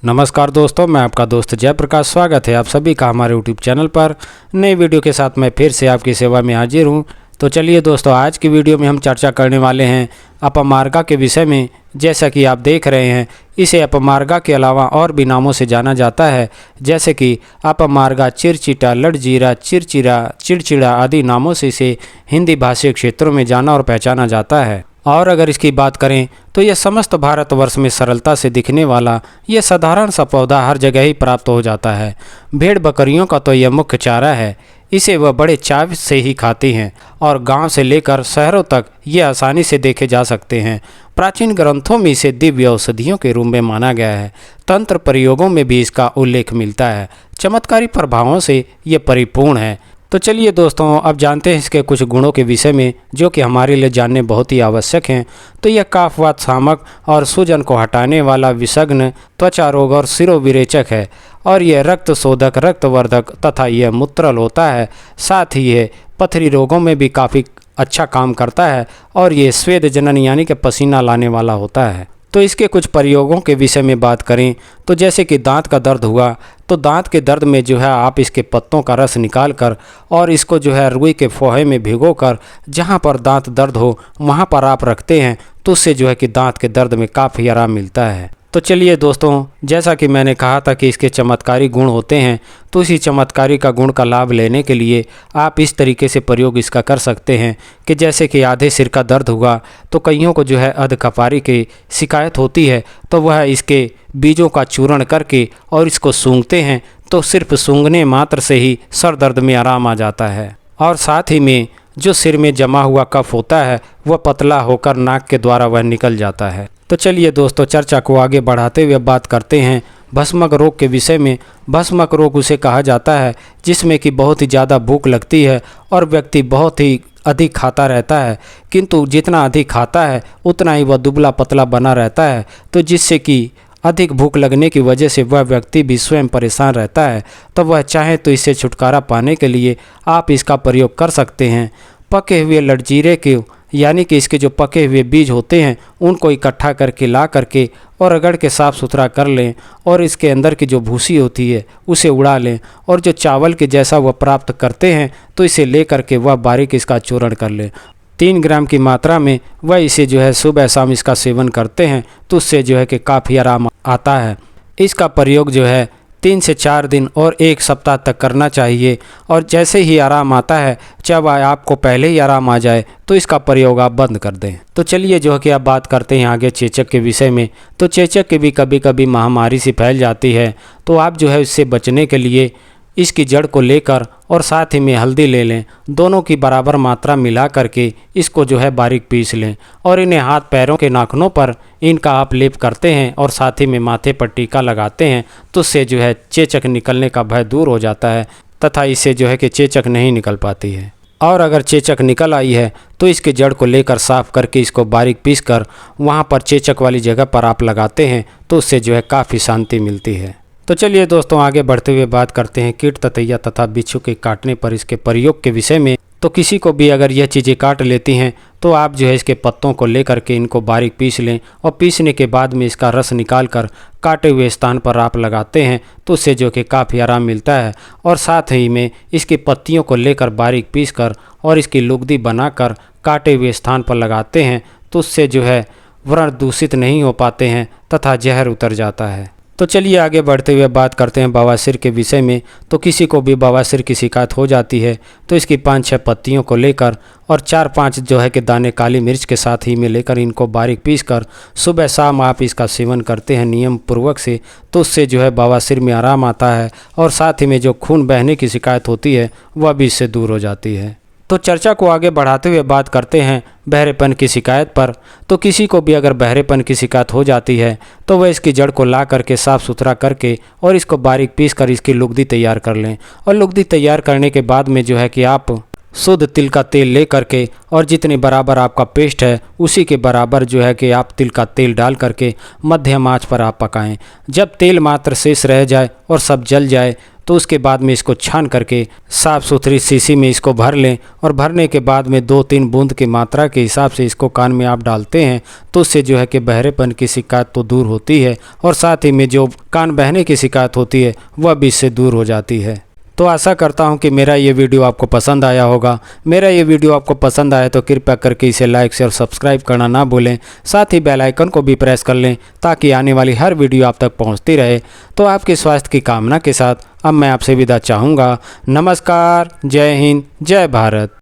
नमस्कार दोस्तों, मैं आपका दोस्त जयप्रकाश। स्वागत है आप सभी का हमारे यूट्यूब चैनल पर। नई वीडियो के साथ मैं फिर से आपकी सेवा में हाजिर हूं। तो चलिए दोस्तों, आज की वीडियो में हम चर्चा करने वाले हैं अपमार्गा के विषय में। जैसा कि आप देख रहे हैं, इसे अपमार्गा के अलावा और भी नामों से जाना जाता है, जैसे कि अपमार्गा, चिरचिटा, लड़जीरा, चिरचिरा, चिड़चिड़ा आदि नामों से इसे हिंदी भाषी क्षेत्रों में जाना और पहचाना जाता है। और अगर इसकी बात करें तो यह समस्त भारतवर्ष में सरलता से दिखने वाला यह साधारण सा पौधा हर जगह ही प्राप्त हो जाता है। भेड़ बकरियों का तो यह मुख्य चारा है। इसे वह बड़े चाव से ही खाती हैं और गांव से लेकर शहरों तक ये आसानी से देखे जा सकते हैं। प्राचीन ग्रंथों में इसे दिव्य औषधियों के रूप में माना गया है। तंत्र प्रयोगों में भी इसका उल्लेख मिलता है। चमत्कारी प्रभावों से ये परिपूर्ण है। तो चलिए दोस्तों, अब जानते हैं इसके कुछ गुणों के विषय में, जो कि हमारे लिए जानने बहुत ही आवश्यक हैं। तो यह कफवात शामक और सूजन को हटाने वाला, विषग्न, त्वचा रोग और शिरोविरेचक है। और यह रक्त शोधक, रक्तवर्धक तथा यह मूत्रल होता है। साथ ही यह पथरी रोगों में भी काफ़ी अच्छा काम करता है और ये स्वेद जनन यानी कि पसीना लाने वाला होता है। तो इसके कुछ प्रयोगों के विषय में बात करें तो जैसे कि दांत का दर्द हुआ, तो दांत के दर्द में जो है आप इसके पत्तों का रस निकाल कर और इसको जो है रुई के फोहे में भिगो कर जहाँ पर दांत दर्द हो वहाँ पर आप रखते हैं, तो उससे जो है कि दांत के दर्द में काफ़ी आराम मिलता है। तो चलिए दोस्तों, जैसा कि मैंने कहा था कि इसके चमत्कारी गुण होते हैं, तो इसी चमत्कारी का गुण का लाभ लेने के लिए आप इस तरीके से प्रयोग इसका कर सकते हैं कि जैसे कि आधे सिर का दर्द हुआ, तो कईयों को जो है अधकपारी की शिकायत होती है, तो वह इसके बीजों का चूर्ण करके और इसको सूंघते हैं, तो सिर्फ सूंघने मात्र से ही सर दर्द में आराम आ जाता है। और साथ ही में जो सिर में जमा हुआ कफ होता है वह पतला होकर नाक के द्वारा वह निकल जाता है। तो चलिए दोस्तों, चर्चा को आगे बढ़ाते हुए बात करते हैं भस्मक रोग के विषय में। भस्मक रोग उसे कहा जाता है जिसमें कि बहुत ही ज़्यादा भूख लगती है और व्यक्ति बहुत ही अधिक खाता रहता है, किंतु जितना अधिक खाता है उतना ही वह दुबला पतला बना रहता है। तो जिससे कि अधिक भूख लगने की वजह से वह व्यक्ति भी स्वयं परेशान रहता है। तो वह चाहे तो इससे छुटकारा पाने के लिए आप इसका प्रयोग कर सकते हैं। पके हुए लड़जीरे के यानी कि इसके जो पके हुए बीज होते हैं उनको इकट्ठा करके ला करके और रगड़ के साफ़ सुथरा कर लें और इसके अंदर की जो भूसी होती है उसे उड़ा लें और जो चावल के जैसा वह प्राप्त करते हैं तो इसे ले करके वह बारीक इसका चूर्ण कर लें। 3 ग्राम की मात्रा में वह इसे जो है सुबह शाम इसका सेवन करते हैं, तो उससे जो है कि काफ़ी आराम आता है। इसका प्रयोग जो है 3 से 4 दिन और 1 सप्ताह तक करना चाहिए। और जैसे ही आराम आता है, जब आपको पहले ही आराम आ जाए, तो इसका प्रयोग आप बंद कर दें। तो चलिए जो है कि आप बात करते हैं आगे चेचक के विषय में। तो चेचक की भी कभी कभी महामारी से फैल जाती है, तो आप जो है इससे बचने के लिए इसकी जड़ को लेकर और साथ ही में हल्दी ले लें, दोनों की बराबर मात्रा मिला करके इसको जो है बारीक पीस लें और इन्हें हाथ पैरों के नाखूनों पर इनका आप लेप करते हैं और साथ ही में माथे पर टीका लगाते हैं, तो उससे जो है चेचक निकलने का भय दूर हो जाता है तथा इससे जो है कि चेचक नहीं निकल पाती है। और अगर चेचक निकल आई है तो इसके जड़ को लेकर साफ़ करके इसको बारीक पीस कर वहाँ पर चेचक वाली जगह पर आप लगाते हैं, तो उससे जो है काफ़ी शांति मिलती है। तो चलिए दोस्तों, आगे बढ़ते हुए बात करते हैं कीट ततैया तथा बिच्छू के काटने पर इसके प्रयोग के विषय में। तो किसी को भी अगर यह चीज़ें काट लेती हैं तो आप जो है इसके पत्तों को लेकर के इनको बारीक पीस लें और पीसने के बाद में इसका रस निकाल कर काटे हुए स्थान पर आप लगाते हैं, तो उससे जो कि काफ़ी आराम मिलता है। और साथ ही में इसकी पत्तियों को लेकर बारीक पीस कर और इसकी लुगदी बनाकर काटे हुए स्थान पर लगाते हैं, तो उससे जो है व्रण दूषित नहीं हो पाते हैं तथा जहर उतर जाता है। तो चलिए आगे बढ़ते हुए बात करते हैं बवासीर के विषय में। तो किसी को भी बवासीर की शिकायत हो जाती है तो इसकी 5-6 पत्तियों को लेकर और 4-5 जो है कि दाने काली मिर्च के साथ ही में लेकर इनको बारीक पीस कर सुबह शाम आप इसका सेवन करते हैं नियम पूर्वक से, तो उससे जो है बवासीर में आराम आता है और साथ ही में जो खून बहने की शिकायत होती है वह भी इससे दूर हो जाती है। तो चर्चा को आगे बढ़ाते हुए बात करते हैं बहरेपन की शिकायत पर। तो किसी को भी अगर बहरेपन की शिकायत हो जाती है तो वह इसकी जड़ को ला करके साफ़ सुथरा करके और इसको बारीक पीस कर इसकी लुगदी तैयार कर लें। और लुगदी तैयार करने के बाद में जो है कि आप शुद्ध तिल का तेल ले करके और जितने बराबर आपका पेस्ट है उसी के बराबर जो है कि आप तिल का तेल डाल करके मध्यम आंच पर आप पकाएं। जब तेल मात्र शेष रह जाए और सब जल जाए, तो उसके बाद में इसको छान करके साफ़ सुथरी शीशी में इसको भर लें और भरने के बाद में 2-3 बूंद की मात्रा के हिसाब से इसको कान में आप डालते हैं तो उससे जो है कि बहरेपन की शिकायत तो दूर होती है और साथ ही में जो कान बहने की शिकायत होती है वह भी इससे दूर हो जाती है। तो आशा करता हूं कि मेरा ये वीडियो आपको पसंद आया होगा। मेरा ये वीडियो आपको पसंद आया तो कृपया करके इसे लाइक शेयर सब्सक्राइब करना ना भूलें। साथ ही बेल आइकन को भी प्रेस कर लें ताकि आने वाली हर वीडियो आप तक पहुंचती रहे। तो आपके स्वास्थ्य की कामना के साथ अब मैं आपसे विदा चाहूँगा। नमस्कार, जय हिंद, जय भारत।